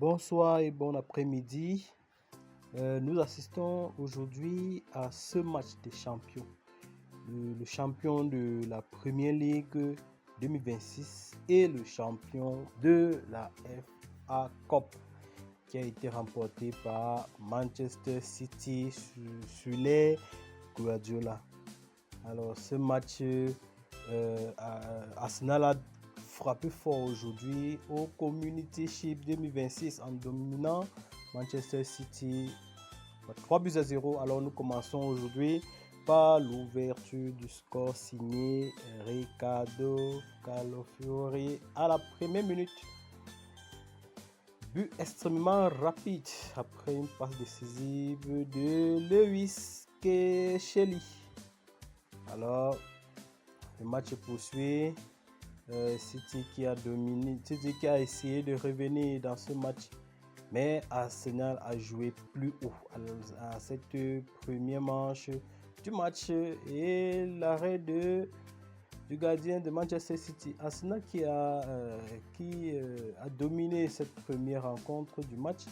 Bonsoir et bon après-midi. Nous assistons aujourd'hui à ce match des champions. Le champion de la Premier League 2026 et le champion de la FA Cup qui a été remporté par Manchester City sur les Guardiola. Alors ce match, Arsenal a frappé fort aujourd'hui au Community Shield 2026 en dominant Manchester City 3-0. Alors nous commençons aujourd'hui par l'ouverture du score signé Riccardo Calafiori à la première minute. But extrêmement rapide après une passe décisive de Lewis Kelly. Alors le match est poursuivi. City qui a dominé, City qui a essayé de revenir dans ce match, mais Arsenal a joué plus haut à cette première manche du match et l'arrêt du gardien de Manchester City. Arsenal qui a dominé cette première rencontre du match.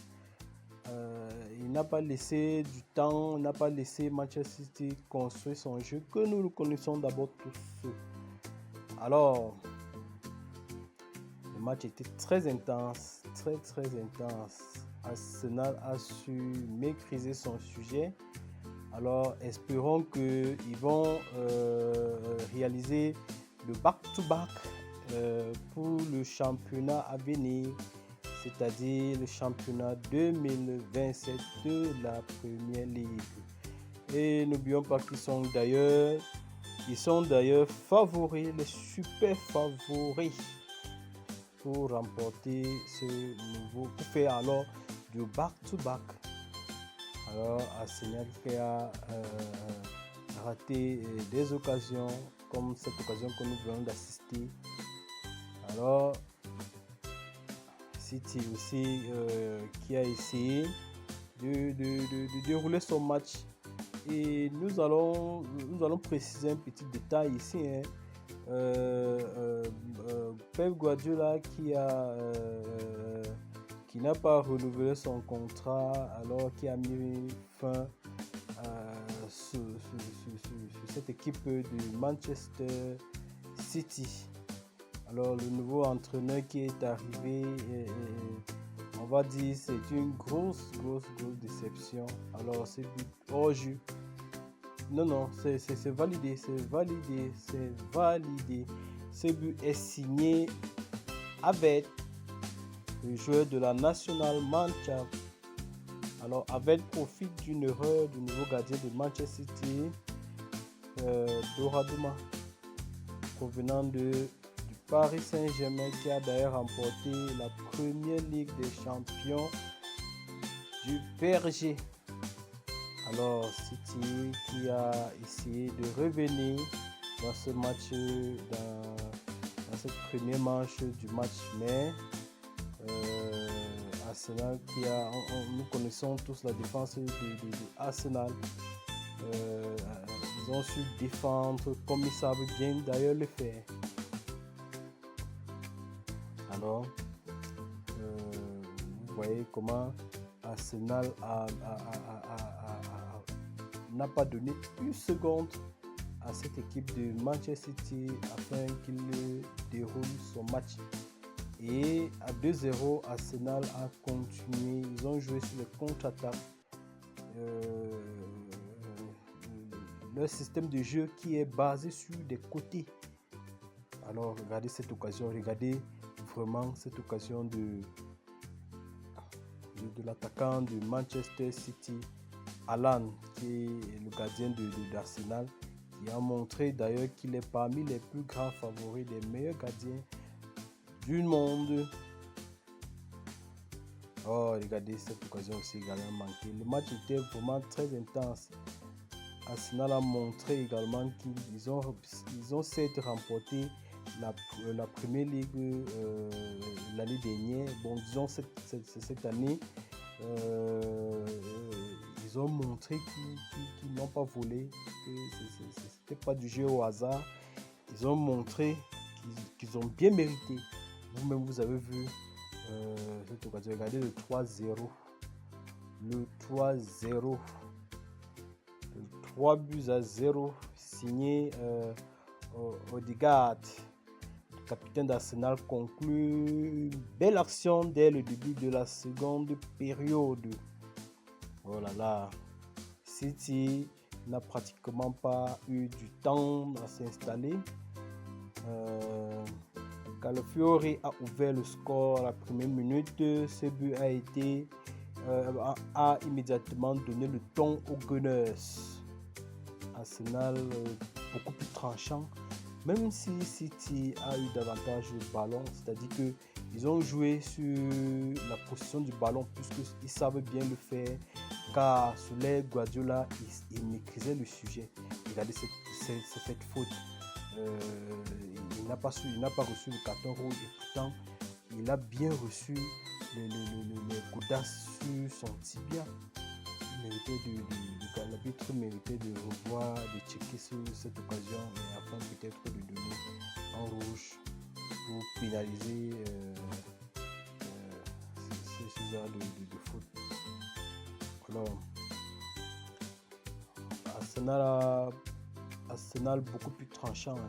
Il n'a pas laissé du temps, n'a pas laissé Manchester City construire son jeu que nous le connaissons d'abord tous. Alors, le match était très intense, très intense. Arsenal a su maîtriser son sujet. Alors, espérons qu'ils vont réaliser le back-to-back pour le championnat à venir, c'est-à-dire le championnat 2027 de la Premier League. Et n'oublions pas qu'ils sont d'ailleurs favoris, les super favoris pour remporter ce nouveau, pour faire alors du back-to-back. Alors Arsenal qui a raté des occasions comme cette occasion que nous venons d'assister. Alors City aussi qui a essayé de dérouler son match. Et nous allons préciser un petit détail ici. Pep Guardiola qui n'a pas renouvelé son contrat, alors qui a mis fin sur cette équipe de Manchester City. Alors le nouveau entraîneur qui est arrivé, on va dire c'est une grosse déception. Alors c'est hors jeu. Non, c'est validé. Ce but est signé avec le joueur de la National Mannschaft. Alors, avec profit d'une erreur du nouveau gardien de Manchester City, Donnarumma, provenant du Paris Saint-Germain, qui a d'ailleurs remporté la première Ligue des Champions du PSG. Alors City qui a essayé de revenir dans ce match, dans cette première manche du match, mais Arsenal qui a, nous connaissons tous la défense de Arsenal. Ils ont su défendre comme ils savent bien d'ailleurs le faire. Alors vous voyez comment Arsenal n'a pas donné une seconde à cette équipe de Manchester City afin qu'il déroule son match. Et à 2-0, Arsenal a continué. Ils ont joué sur les contre-attaques. Leur système de jeu qui est basé sur des côtés. Alors regardez cette occasion, regardez vraiment cette occasion de l'attaquant de Manchester City, Alan, qui est le gardien d'Arsenal, qui a montré d'ailleurs qu'il est parmi les plus grands favoris des meilleurs gardiens du monde. Oh, regardez cette occasion aussi également manquée. Le match était vraiment très intense. Arsenal a montré également qu'ils ont certes remporté la Premier League l'année dernière. Bon, disons cette année, ils ont montré qu'ils n'ont pas volé, que c'était pas du jeu au hasard. Ils ont montré qu'ils ont bien mérité. Vous-même, vous avez vu cette occasion. Regardez le 3-0. Le 3-0. 3 buts à 0 signé Odegaard. Le capitaine d'Arsenal conclut une belle action dès le début de la seconde période. Oh là là, City n'a pratiquement pas eu du temps à s'installer. Calafiori a ouvert le score à la première minute. Ce but a immédiatement donné le ton aux Gunners. Arsenal beaucoup plus tranchant, même si City a eu davantage le ballon, c'est-à-dire qu'ils ont joué sur la position du ballon puisqu'ils savent bien le faire, car sous l'ère Guardiola, il maîtrisait le sujet. Regardez cette faute. Il n'a pas reçu le carton rouge et pourtant il a bien reçu les godasses sur son tibia. L'arbitre méritait de revoir, de checker sur cette occasion et afin peut-être de donner un rouge pour pénaliser ce genre de faute. Alors, Arsenal beaucoup plus tranchant,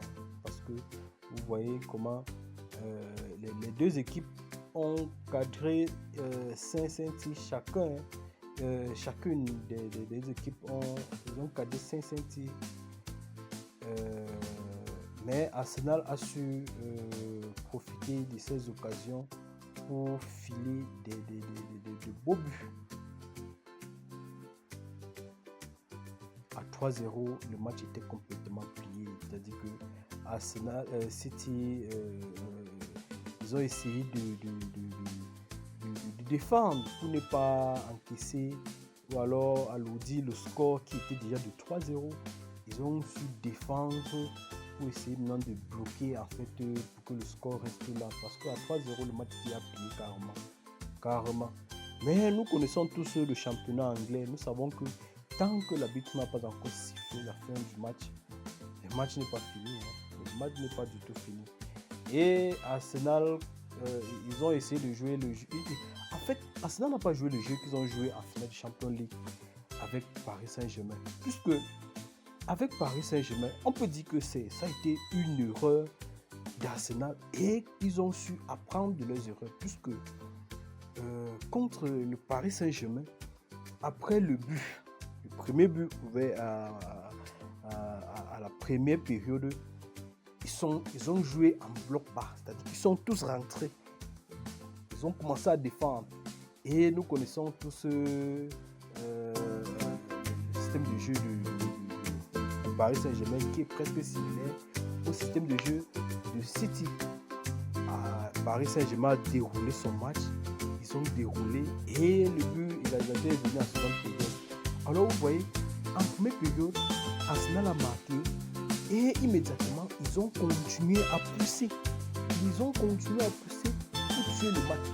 parce que vous voyez comment les deux équipes ont cadré 5 tirs chacun. Chacune des équipes ont cadré 5 tirs. Mais Arsenal a su profiter de ces occasions pour filer de beaux buts. À 3-0, le match était complètement plié. C'est-à-dire que Arsenal, City, ils ont essayé de défendre pour ne pas encaisser ou alors alourdir le score qui était déjà de 3-0. Ils ont su défendre pour essayer maintenant de bloquer en fait pour que le score reste là, parce qu'à 3-0 le match était plié carrément. Mais nous connaissons tous le championnat anglais. Nous savons que tant que l'arbitre n'a pas encore sifflé la fin du match, le match n'est pas fini. Le match n'est pas du tout fini. Et Arsenal, ils ont essayé de jouer le jeu. En fait, Arsenal n'a pas joué le jeu qu'ils ont joué en finale de Champions League avec Paris Saint-Germain. Puisque avec Paris Saint-Germain, on peut dire que ça a été une erreur d'Arsenal et ils ont su apprendre de leurs erreurs. Puisque contre le Paris Saint-Germain, après le premier but ouvert à la première période, ils ont joué en bloc bas, c'est-à-dire qu'ils sont tous rentrés. Ils ont commencé à défendre. Et nous connaissons tous le système de jeu de Paris Saint-Germain qui est presque similaire au système de jeu de City. Paris Saint-Germain a déroulé son match. Ils ont déroulé et le but, il a été venu en seconde période. Alors vous voyez, en première période, Arsenal a marqué et immédiatement, ils ont continué à pousser. Pour tuer le match.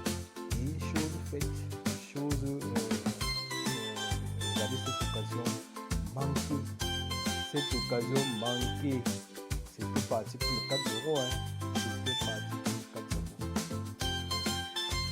Et chose faite, regardez cette occasion manquée. C'était parti pour le 4-0.